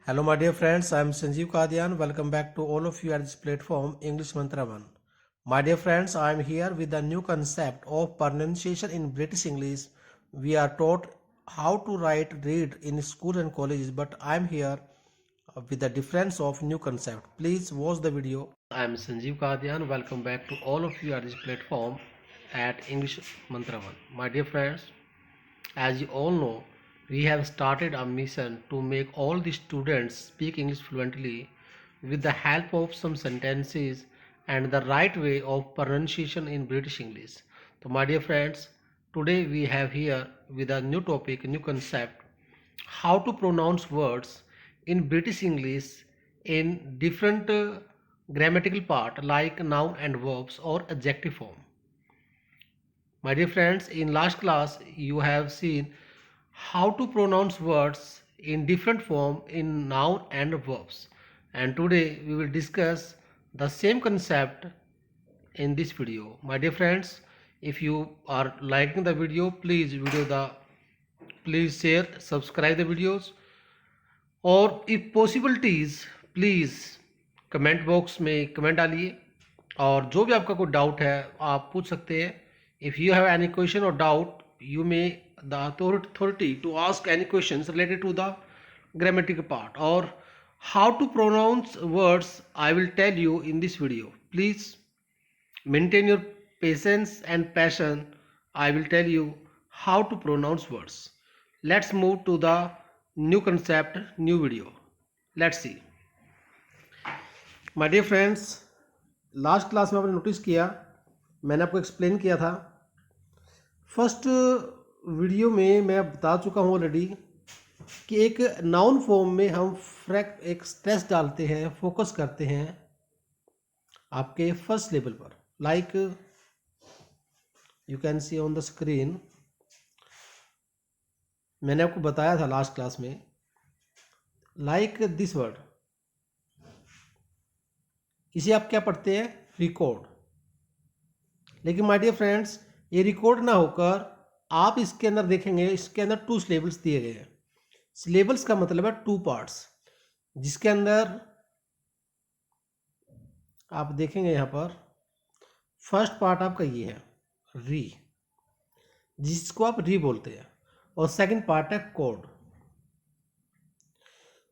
Hello, my dear friends. I am Sanjeev Kadian. Welcome back to all of you at this platform, English Mantra One. My dear friends, I am here with a new concept of pronunciation in British English. We are taught how to write, read in school and colleges, but I am here with the difference of new concept. Please watch the video. I am Sanjeev Kadian. Welcome back to all of you at this platform at English Mantra One. My dear friends, as you all know, we have started a mission to make all the students speak English fluently with the help of some sentences and the right way of pronunciation in British English. So, my dear friends, today we have here with a new topic, a new concept, how to pronounce words in British English in different grammatical part like noun and verbs or adjective form. My dear friends, in last class you have seen how to pronounce words in different form in noun and verbs, and today we will discuss the same concept in this video. My dear friends, if you are liking the video, please share, subscribe the videos, और if possibilities please comment box में comment डालिए, और जो भी आपका कोई doubt है आप पूछ सकते हैं. If you have any question और doubt you may the authority to ask any questions related to the grammatical part or how to pronounce words. I will tell you in this video. Please maintain your patience and passion. I will tell you how to pronounce words. Let's move to the new concept, new video. Let's see. My dear friends, last class में आपने notice किया, मैंने आपको explain किया था. First video में मैं बता चुका हूँ ऑलरेडी कि एक नाउन फॉर्म में हम एक स्ट्रेस डालते हैं, फोकस करते हैं आपके फर्स्ट लेवल पर. Like you can see on the screen. मैंने आपको बताया था लास्ट क्लास में, लाइक दिस वर्ड, इसे आप क्या पढ़ते हैं? रिकॉर्ड. लेकिन माय डियर फ्रेंड्स, ये रिकॉर्ड ना होकर आप इसके अंदर देखेंगे, इसके अंदर 2 सिलेबल्स दिए गए हैं. सिलेबल्स का मतलब है 2 पार्ट्स, जिसके अंदर आप देखेंगे यहाँ पर फर्स्ट पार्ट आपका ये है री, जिसको आप री बोलते हैं, और सेकंड पार्ट है कोड.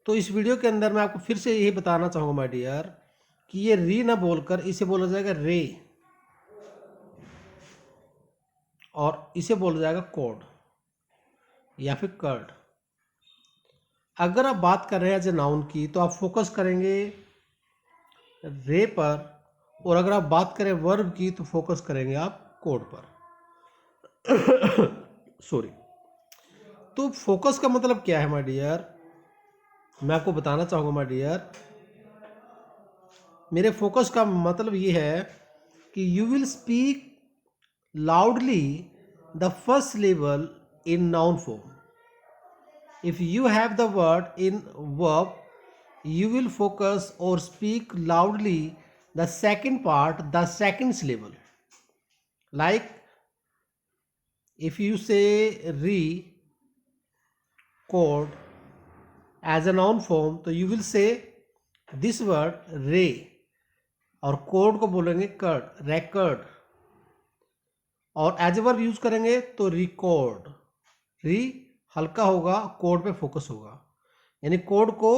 तो इस वीडियो के अंदर मैं आपको फिर से यही बताना चाहूँगा माय डियर कि ये री ना बोलकर इसे बोला जाएगा रे, और इसे बोला जाएगा कोड या फिर कर्ड. अगर आप बात कर रहे हैं एज ए नाउन की तो आप फोकस करेंगे रे पर, और अगर आप बात करें वर्ब की तो फोकस करेंगे आप कोड पर. सॉरी. तो फोकस का मतलब क्या है माय डियर? मैं आपको बताना चाहूँगा माय डियर, मेरे फोकस का मतलब ये है कि you will speak loudly the first syllable in noun form. If you have the word in verb, you will focus or speak loudly the second part, the second syllable. Like if you say record as a noun form, तो you will say this word रे, और code को बोलेंगे curd, record. और as a verb use करेंगे तो record. री हल्का होगा, कोड पे फोकस होगा, यानी कोड को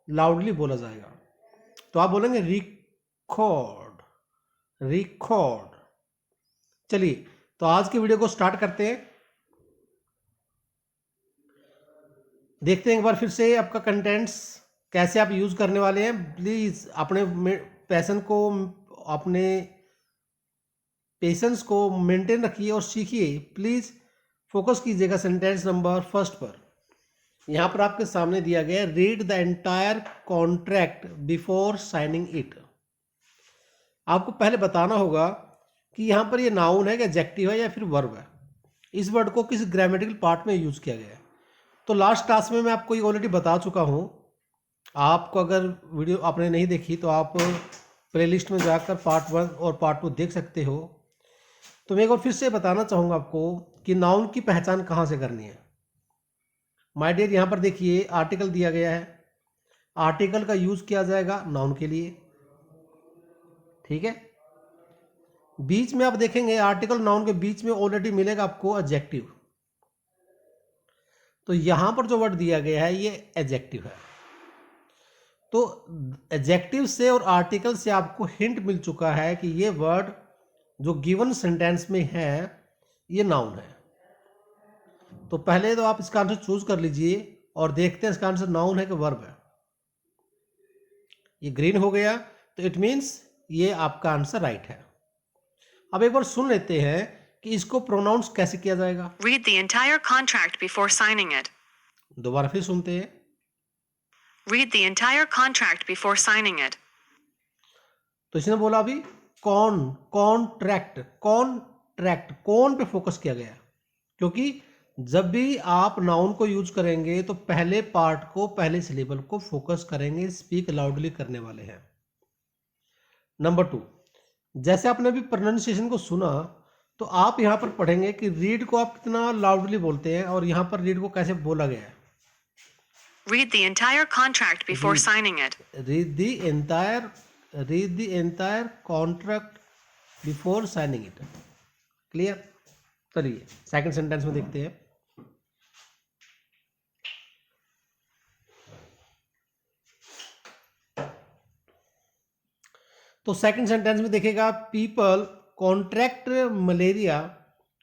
लाउडली बोला जाएगा. तो आप बोलेंगे रिकॉर्ड, रिकॉर्ड. चलिए, तो आज की वीडियो को स्टार्ट करते हैं. देखते हैं एक बार फिर से आपका कंटेंट्स कैसे आप यूज करने वाले हैं. प्लीज अपने पैशन को, अपने पेशेंस को मेंटेन रखिए और सीखिए. प्लीज़ फोकस कीजिएगा सेंटेंस नंबर फर्स्ट पर. यहाँ पर आपके सामने दिया गया है, read the entire contract before signing it. आपको पहले बताना होगा कि यहाँ पर ये नाउन है, एडजेक्टिव है या फिर वर्ब है. इस वर्ड को किस ग्रामेटिकल पार्ट में यूज़ किया गया है. तो लास्ट क्लास में मैं आपको ये ऑलरेडी बता चुका हूँ. आपको अगर वीडियो आपने नहीं देखी तो आप प्लेलिस्ट में जाकर पार्ट 1 और पार्ट 2 देख सकते हो. तो मैं एक बार फिर से बताना चाहूँगा आपको कि नाउन की पहचान कहाँ से करनी है. माय डियर, यहाँ पर देखिए आर्टिकल दिया गया है, आर्टिकल का यूज किया जाएगा नाउन के लिए, ठीक है। बीच में आप देखेंगे आर्टिकल नाउन के बीच में ऑलरेडी मिलेगा आपको एडजेक्टिव, तो यहां पर जो वर्ड दिया गया है ये एडजेक्टिव है। तो एडजेक्टिव से और आर्टिकल से आपको हिंट मिल चुका है कि ये वर्ड जो गिवन सेंटेंस में है ये नाउन है। तो पहले तो आप इसका आंसर चूज कर लीजिए और देखते हैं इसका आंसर नाउन है कि वर्ब है। ये ग्रीन हो गया तो इट मीन्स ये आपका आंसर राइट है। अब एक बार सुन लेते हैं कि इसको प्रोनाउंस कैसे किया जाएगा। Read the entire contract before signing it. दोबारा फिर सुनते हैं। Read the entire contract before signing it. तो इसने बोला अभी कॉन्ट्रैक्ट कौन पे फोकस किया गया, क्योंकि जब भी आप नाउन को यूज करेंगे तो पहले पार्ट को, पहले सिलेबल को फोकस करेंगे, स्पीक लाउडली करने वाले हैं। नंबर 2, जैसे आपने अभी प्रोनाउंसिएशन को सुना तो आप यहाँ पर पढ़ेंगे कि रीड को आप कितना लाउडली बोलते हैं और यहाँ पर रीड को कैसे बोला गया है। Read the entire contract before signing it. Read the entire contract before signing it. Clear? चलिए सेकंड सेंटेंस में देखते हैं। तो सेकंड सेंटेंस में देखेगा people contract malaria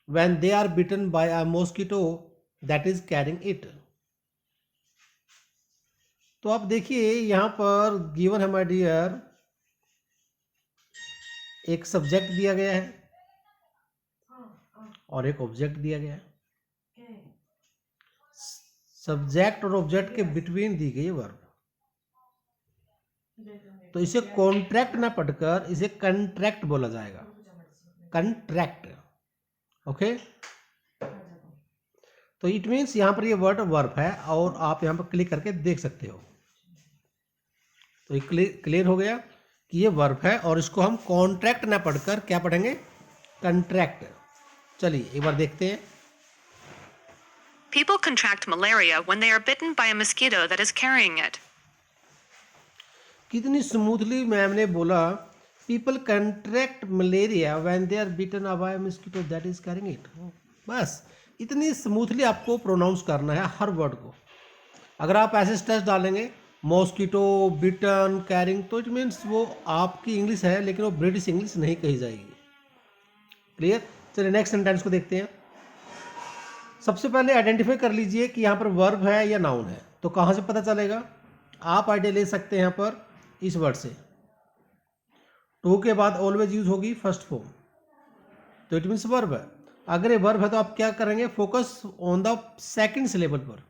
when they are bitten by a mosquito that is carrying it. तो आप देखिए यहां पर गिवन है माय डियर, एक सब्जेक्ट दिया गया है और एक ऑब्जेक्ट दिया गया है। सब्जेक्ट और ऑब्जेक्ट के बिटवीन दी गई वर्ब, तो इसे कॉन्ट्रैक्ट ना पढ़कर इसे कंट्रैक्ट बोला जाएगा, कंट्रैक्ट। ओके, तो इट मीन्स यहां पर ये वर्ब है और आप यहां पर क्लिक करके देख सकते हो। तो ये क्लियर हो गया कि ये वर्ब है और इसको हम कॉन्ट्रैक्ट ना पढ़कर क्या पढ़ेंगे, कंट्रैक्ट। चलिए एक बार देखते हैं। People contract malaria when they are bitten by a mosquito that is carrying it. कितनी स्मूथली मैम ने बोला, people contract malaria when they are bitten by a mosquito that is carrying it. बस इतनी smoothly आपको pronounce करना है हर word को। अगर आप ऐसे स्ट्रेस डालेंगे मॉस्किटो, बिटन, कैरिंग, तो इट मीन्स वो आपकी इंग्लिश है लेकिन वो ब्रिटिश इंग्लिश नहीं कही जाएगी। क्लियर? चलिए नेक्स्ट सेंटेंस को देखते हैं। सबसे पहले आइडेंटिफाई कर लीजिए कि यहाँ पर वर्ब है या नाउन है। तो कहाँ से पता चलेगा? आप आइडिया ले सकते हैं यहाँ पर इस वर्ड से। टू के बाद ऑलवेज यूज होगी फर्स्ट फॉर्म, तो इट मीन्स वर्ब है। अगर ये वर्ब है तो आप क्या करेंगे, focus on the second syllable पर।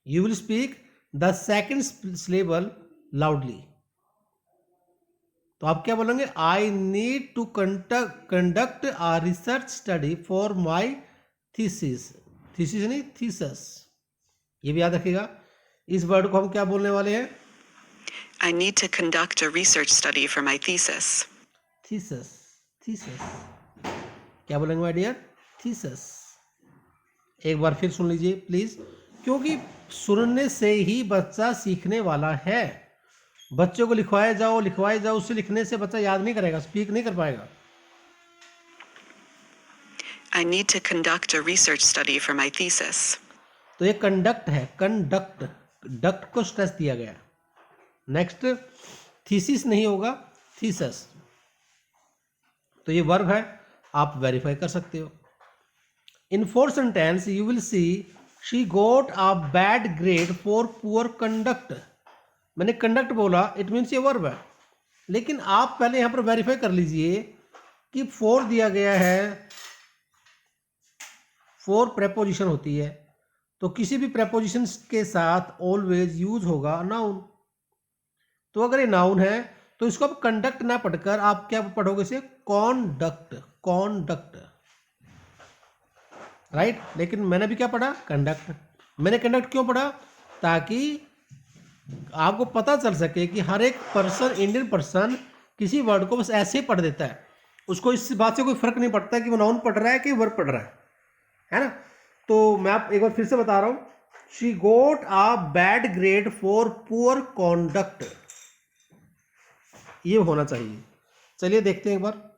You will speak the second syllable loudly. तो आप क्या बोलेंगे, I need to conduct a research study for my thesis. Thesis नहीं, थीसस। ये भी याद रखिएगा। इस वर्ड को हम क्या बोलने वाले हैं, I need to conduct a research study for my thesis. Theseus, Theseus. क्या बोलेंगे माय डियर, थीसस। एक बार फिर सुन लीजिए प्लीज, क्योंकि सुनने से ही बच्चा सीखने वाला है। बच्चों को लिखवाए जाओ, उससे लिखने से बच्चा याद नहीं करेगा, स्पीक नहीं कर पाएगा। I need to conduct a research study for my thesis. तो ये कंडक्ट है, कंडक्ट, डक्ट को स्ट्रेस दिया गया। नेक्स्ट थीसिस नहीं होगा, थीसस। तो ये वर्ब है, आप वेरीफाई कर सकते हो। In fourth sentence you will see she got a bad grade for poor conduct. मैंने कंडक्ट बोला, इट मीन्स ये वर्ब है, लेकिन आप पहले यहां पर वेरीफाई कर लीजिए कि फोर दिया गया है। फोर प्रेपोजिशन होती है, तो किसी भी प्रेपोजिशन के साथ ऑलवेज यूज होगा नाउन। तो अगर ये नाउन है तो इसको आप कंडक्ट ना पढ़कर आप क्या पढ़ोगे, इसे कॉन्डक्ट, कॉन्डक्ट, राइट। लेकिन मैंने भी क्या पढ़ा, कंडक्ट। मैंने कंडक्ट क्यों पढ़ा, ताकि आपको पता चल सके कि हर एक पर्सन, इंडियन पर्सन किसी वर्ड को बस ऐसे ही पढ़ देता है, उसको इस बात से कोई फर्क नहीं पड़ता कि वो नाउन पढ़ रहा है कि वर्ब पढ़ रहा है ना। तो मैं आप एक बार फिर से बता रहा हूँ, she got a bad grade for poor conduct, ये होना चाहिए। चलिए देखते हैं एक बार।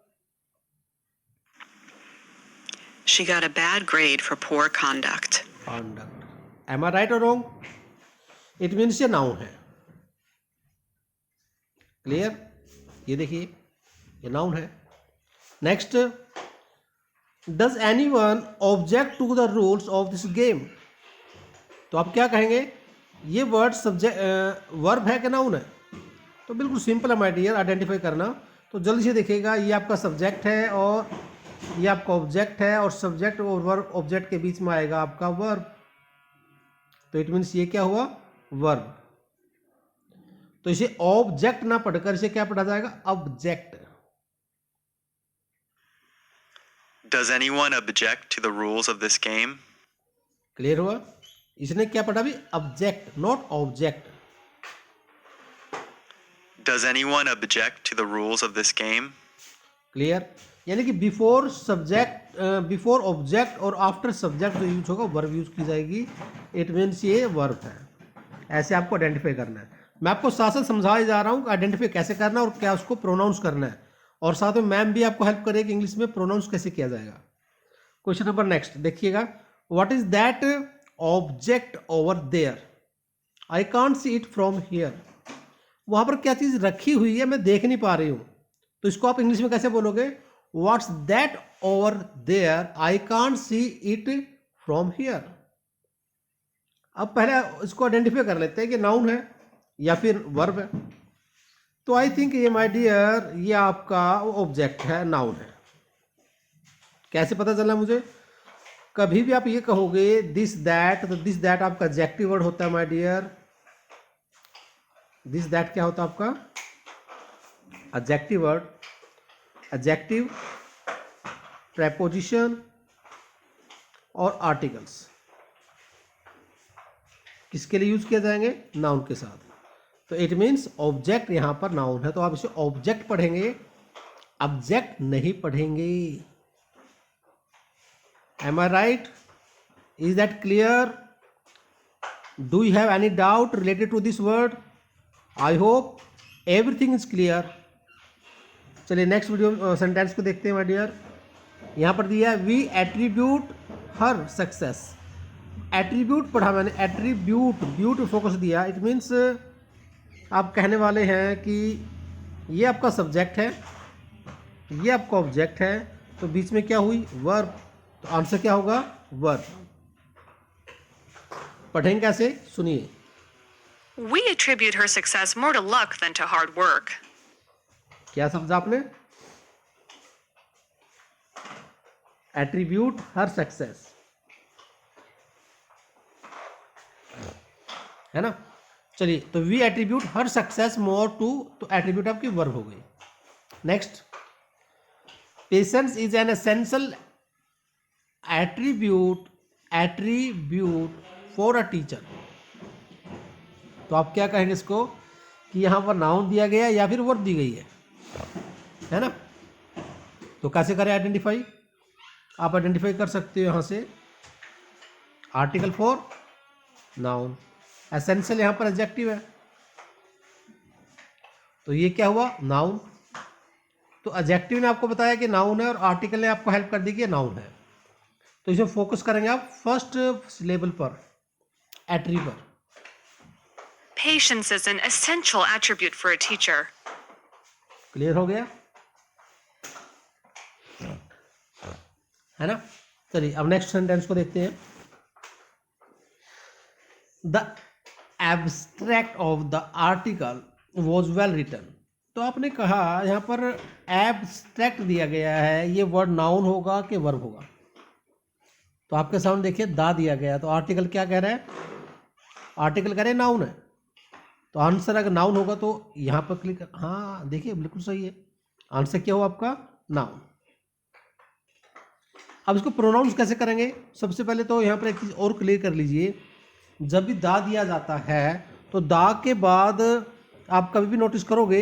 She got a bad grade for poor conduct. Conduct, am I right और रॉन्ग? इट मीन्स ये नाउन है। क्लियर? ये देखिए ये नाउन है। Next, does anyone object to the rules of this game? तो आप क्या कहेंगे, ये वर्ड सब्जेक्ट वर्ब है कि नाउन है? तो बिल्कुल सिंपल है माय डियर आइडेंटिफाई करना। तो जल्दी से देखिएगा, ये आपका सब्जेक्ट है और ये आपका ऑब्जेक्ट है, और सब्जेक्ट और वर्ब ऑब्जेक्ट के बीच में आएगा आपका वर्ब। तो इट मीन्स ये क्या हुआ, वर्ब। तो इसे ऑब्जेक्ट ना पढ़कर इसे क्या पढ़ा जाएगा, object. Does anyone object to the rules of this game? Clear हुआ? इसने क्या पढ़ा भी, object not object. Does anyone object to the rules of this game? Clear? यानी कि बिफोर सब्जेक्ट, बिफोर ऑब्जेक्ट और आफ्टर सब्जेक्ट जो यूज होगा वर्ब यूज की जाएगी। इट मीन्स ये वर्ब है। ऐसे आपको आइडेंटिफाई करना है। मैं आपको साथ साथ समझाया जा रहा हूँ कि आइडेंटिफाई कैसे करना है और क्या उसको प्रोनाउंस करना है, और साथ में मैम भी आपको हेल्प करेगी इंग्लिश में प्रोनाउंस कैसे किया जाएगा। क्वेश्चन नंबर नेक्स्ट देखिएगा, what is that object over there? I can't see it from here. वहां पर क्या चीज रखी हुई है, मैं देख नहीं पा रही हूं। तो इसको आप इंग्लिश में कैसे बोलोगे, what's that over there, I can't see it from here. अब पहले इसको आइडेंटिफाई कर लेते हैं कि नाउन है या फिर वर्ब है। तो आई थिंक ये माय डियर ये आपका ऑब्जेक्ट है, नाउन है। कैसे पता चला मुझे? कभी भी आप ये कहोगे दिस दैट, तो दिस दैट आपका एडजेक्टिव वर्ड होता है माय डियर। दिस दैट क्या होता है आपका, एडजेक्टिव वर्ड। एडजेक्टिव, प्रेपोजिशन और आर्टिकल्स किसके लिए यूज किए जाएंगे, नाउन के साथ। तो इट मीन्स ऑब्जेक्ट यहां पर नाउन है, तो आप इसे ऑब्जेक्ट पढ़ेंगे, ऑब्जेक्ट नहीं पढ़ेंगे। Am I right? Is that clear? Do you have any doubt related to this word? I hope everything is clear. चलिए नेक्स्ट वीडियो सेंटेंस को देखते हैं माय डियर। यहाँ पर दिया है we attribute her success. Attribute पढ़ा मैंने, एट्रीब्यूट, ब्यूट फोकस दिया। इट मीन्स आप कहने वाले हैं कि ये आपका सब्जेक्ट है, ये आपका ऑब्जेक्ट है, तो बीच में क्या हुई, वर्ब। तो आंसर क्या होगा, वर्ब। पढ़ेंगे कैसे, सुनिए। We attribute her success more to luck than to hard work. क्या समझा आपने? एट्रीब्यूट हर सक्सेस, है ना। चलिए, तो we attribute her success more to, तो एट्रीब्यूट आपकी वर्ब हो गई। Next, patience is an essential attribute for a teacher. तो आप क्या कहेंगे इसको कि यहां पर नाउन दिया गया या फिर वर्ब दी गई है ना। तो कैसे करें आइडेंटिफाई? आप आइडेंटिफाई कर सकते हो यहां से, आर्टिकल फॉर नाउन। एसेंशियल यहां पर एडजेक्टिव है, तो ये क्या हुआ, नाउन। तो एडजेक्टिव ने आपको बताया कि नाउन है और आर्टिकल ने आपको हेल्प कर दी कि नाउन है। तो इसे फोकस करेंगे आप फर्स्ट सिलेबल पर, एट्री पर। Patience is an essential attribute for a teacher. Clear हो गया, है ना। चलिए अब नेक्स्ट सेंटेंस को देखते हैं। The abstract of the article was well written. तो आपने कहा यहाँ पर एब्स्ट्रैक्ट दिया गया है, ये वर्ड नाउन होगा कि वर्ब होगा? तो आपके सामने देखिए दा दिया गया, तो आर्टिकल क्या कह रहा है, आर्टिकल कह रहे हैं नाउन है। तो आंसर अगर नाउन होगा तो यहाँ पर क्लिक कर, हाँ देखिए बिल्कुल सही है, आंसर क्या हुआ आपका, नाउन। अब इसको प्रोनाउंस कैसे करेंगे? सबसे पहले तो यहाँ पर एक चीज़ और क्लियर कर लीजिए, जब भी दा दिया जाता है तो दा के बाद आप कभी भी नोटिस करोगे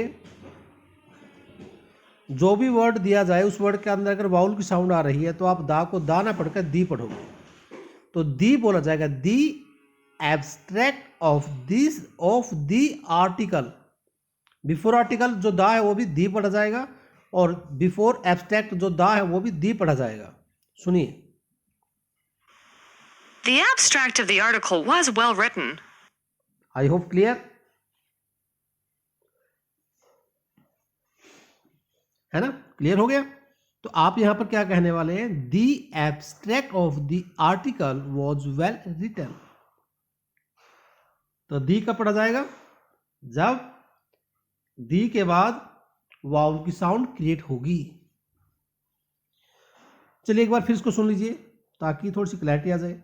जो भी वर्ड दिया जाए उस वर्ड के अंदर अगर वाउल की साउंड आ रही है तो आप दा को दा ना पढ़कर दी पढ़ोगे, तो दी बोला जाएगा, the abstract of the article. Before article जो द है वो भी दी पढ़ा जाएगा, और बिफोर एब्स्ट्रैक्ट जो द है वो भी दी पढ़ा जाएगा। सुनिए, The abstract of the article was well written. I hope clear है ना, क्लियर हो गया। तो आप यहां पर क्या कहने वाले हैं, the abstract of the article was well written. तो दी कब पढ़ा जाएगा, जब दी के बाद वाव की साउंड क्रिएट होगी। चलिए एक बार फिर इसको सुन लीजिए ताकि थोड़ी सी क्लैरिटी आ जाए।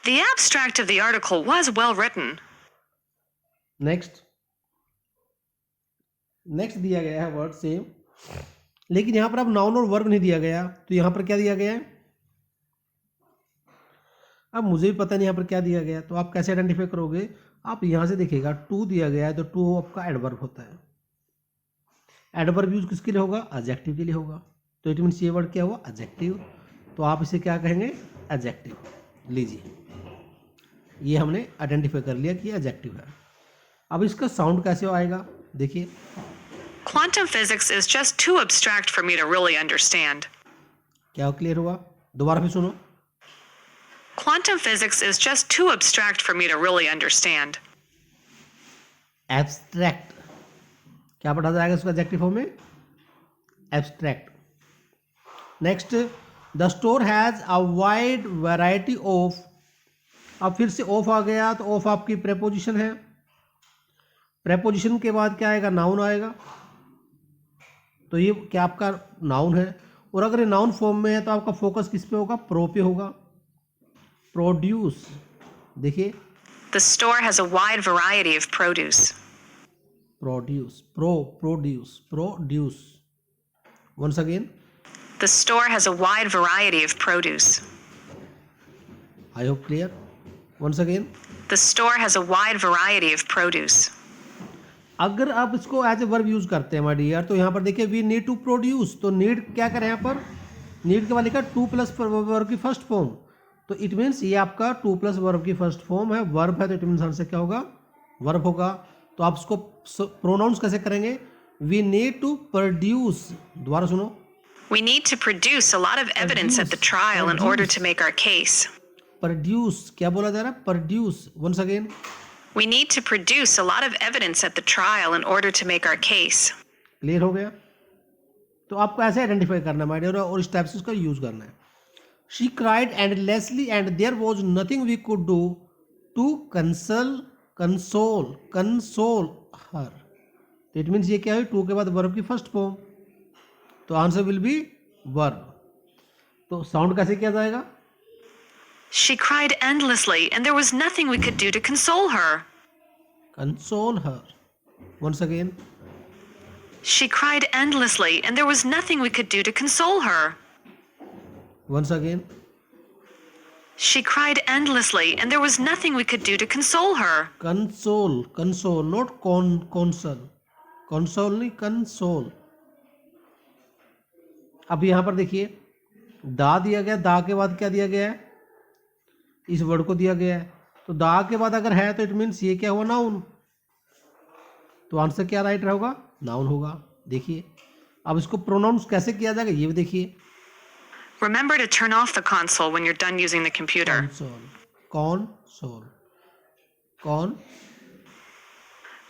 The abstract of the article was well written. Next दिया गया है वर्ड सेम, लेकिन यहां पर अब नाउन और वर्ब नहीं दिया गया, तो यहां पर क्या दिया गया है, अब मुझे भी पता नहीं यहां पर क्या दिया गया, तो आप कैसे आइडेंटिफाई करोगे। आप यहां से देखिएगा टू दिया गया है, तो टू आपका एडवर्ब होता है। एडवर्ब यूज किसके लिए होगा, एडजेक्टिव के लिए होगा। तो इट मीन्स ये वर्ड क्या हुआ, एडजेक्टिव। तो आप इसे क्या कहेंगे, एडजेक्टिव। लीजिए, ये हमने आइडेंटिफाई कर लिया कि एडजेक्टिव है। अब इसका साउंड कैसे आएगा, देखिए। Quantum physics is just too abstract for me to really understand. क्या क्लियर हुआ, दोबारा फिर सुनो। Quantum physics is just too abstract for me to really understand. Abstract क्या पढ़ा जाएगा इसका एडजेक्टिव फॉर्म में, abstract. Next, the store has a wide variety of. अब फिर से ऑफ आ गया, तो ऑफ आपकी प्रेपोजिशन है। प्रेपोजिशन के बाद क्या आएगा, नाउन आएगा। तो ये क्या आपका नाउन है, और अगर ये नाउन फॉर्म में है तो आपका फोकस किस पे होगा, प्रो पे होगा। प्रोड्यूस, देखिए, The store has a wide variety of produce. Produce, produce. Once again, The store has a wide variety of produce. I hope clear. Once again, The store has a wide variety of produce. अगर आप इसको as a verb use करते हैं my dear, तो यहाँ पर देखिए we need to produce. तो नीड क्या करें, यहाँ पर नीड के बाद लिखा टू प्लस वर्ब की फर्स्ट फॉर्म। तो इट मीन्स ये आपका टू प्लस वर्ब की फर्स्ट फॉर्म है, वर्ब है, तो इट मीन्स आंसर क्या होगा, वर्ब होगा। तो आप इसको प्रोनाउंस कैसे करेंगे, वी नीड टू प्रोड्यूस। दोबारा सुनो, We need to produce a lot of evidence at the trial in order to make our case. Produce क्या बोला जा रहा है, produce. Once again, We need to produce a lot of evidence at the trial in order to make our case. Clear हो गया। तो आपको ऐसे आइडेंटिफाई करना है माय डियर, और इस टाइप से उसका यूज करना है। She cried endlessly and there was nothing we could do to console her. तो इट मीन्स ये क्या है, टू के बाद वर्ब की फर्स्ट फॉर्म, तो आंसर विल बी वर्ब। तो साउंड कैसे किया जाएगा, She cried endlessly, and there was nothing we could do to console her. Console her. Once again, She cried endlessly, and there was nothing we could do to console her. Once again, She cried endlessly, and there was nothing we could do to console her. Console not consul, console नहीं, console. अब यहां पर देखिए, दा दिया गया, दा के बाद क्या दिया गया है, इस वर्ड को दिया गया है। तो दा के बाद अगर है तो इट मीन्स ये क्या हुआ, नाउन। तो आंसर क्या राइट होगा, नाउन होगा। देखिए, अब इसको प्रोनाउंस कैसे किया जाएगा ये भी देखिए। Remember to turn off the console when you're done using the computer. कौन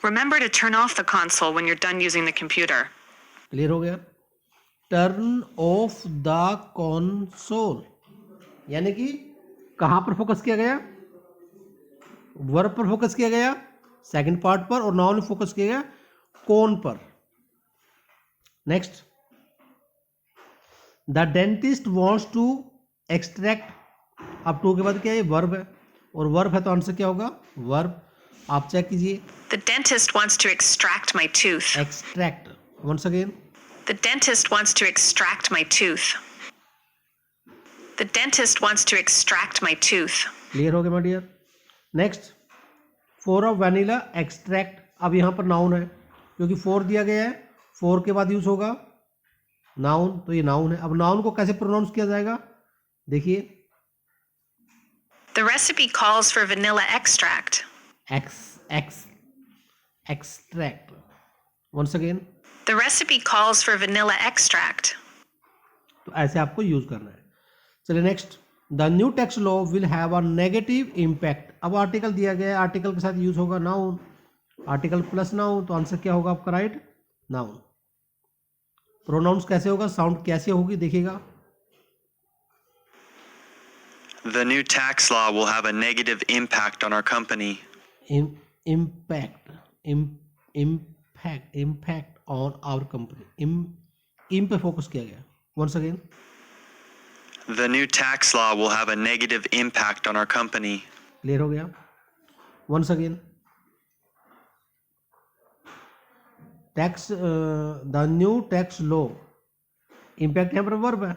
Remember to turn off the console when you're done using the computer. Clear हो गया। टर्न ऑफ द कंसोल, यानी कि कहां पर फोकस किया गया, वर्ब पर फोकस किया गया सेकंड पार्ट पर, और नाउन में फोकस किया गया कौन पर। Next, the dentist wants to extract. अब टू के बाद क्या है, वर्ब है, और वर्ब है तो आंसर क्या होगा, वर्ब। आप चेक कीजिए, The dentist wants to extract my tooth. Extract. Once again, The dentist wants to extract my tooth. The dentist wants to extract my tooth. Clear हो गया my dear. Next, four of vanilla extract. अब यहाँ पर noun है, क्योंकि four दिया गया है, फोर के बाद यूज होगा नाउन, तो ये नाउन है। अब नाउन को कैसे प्रोनाउंस किया जाएगा, देखिए। The recipe calls for vanilla extract. Extract. Once again. The recipe calls for vanilla extract. तो ऐसे आपको यूज करना है. चलिए next. The new tax law will have a negative impact. अब आर्टिकल दिया गया है, आर्टिकल के साथ यूज होगा नाउन, आर्टिकल प्लस नाउन, तो आंसर क्या होगा आपका राइट? नाउन. प्रोनाउंस कैसे होगा, साउंड कैसे होगी देखिएगा. The new tax law will have a negative impact on our company. Impact on our company. इम पे फोकस किया गया. Once again. The new tax law will have a negative impact on our company. Clear हो गया. Once again. The new tax law. Impact यहाँ पर verb है.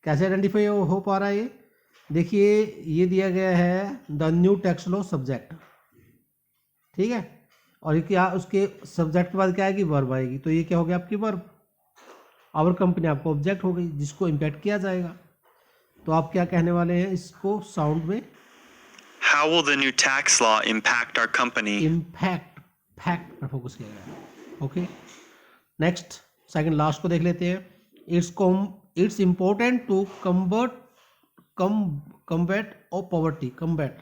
कैसे आइडेंटिफाई हो पा रहा है ये? देखिए ये दिया गया है the new tax law subject, ठीक है, और ये क्या उसके सब्जेक्ट के बाद क्या आएगी? वर्ब आएगी. तो ये क्या हो गया आपकी वर्ब. आवर कंपनी आपको ऑब्जेक्ट हो गई जिसको इम्पैक्ट किया जाएगा. तो आप क्या कहने वाले हैं इसको साउंड में? How will the new tax law impact our company? Impact, fact पर फोकस किया गया. ओके नेक्स्ट, सेकंड लास्ट को देख लेते हैं. It's important to combat poverty. Combat.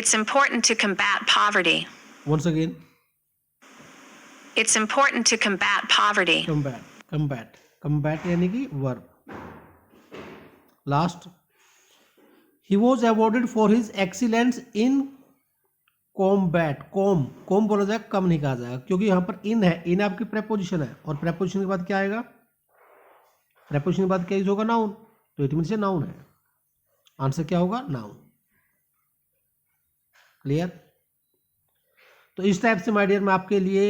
It's important to combat poverty. Once again. It's important to combat poverty. Combat यानी कि verb. Last. He was awarded for his excellence in combat. Com बोला जाएगा, कम नहीं कहा जाएगा, क्योंकि यहाँ पर इन है. इन आपकी प्रेपोजिशन है, और प्रेपोजिशन के बाद क्या आएगा? प्रेपोजिशन के बाद क्या यूज होगा? नाउन. तो इट मीन से नाउन है. आंसर क्या होगा? नाउन. क्लियर? तो इस टाइप से माय डियर मैं आपके लिए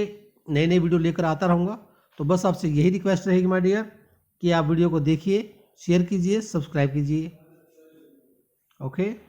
नए नए वीडियो लेकर आता रहूँगा. तो बस आपसे यही रिक्वेस्ट रहेगी माय डियर कि आप वीडियो को देखिए, शेयर कीजिए, सब्सक्राइब कीजिए. ओके.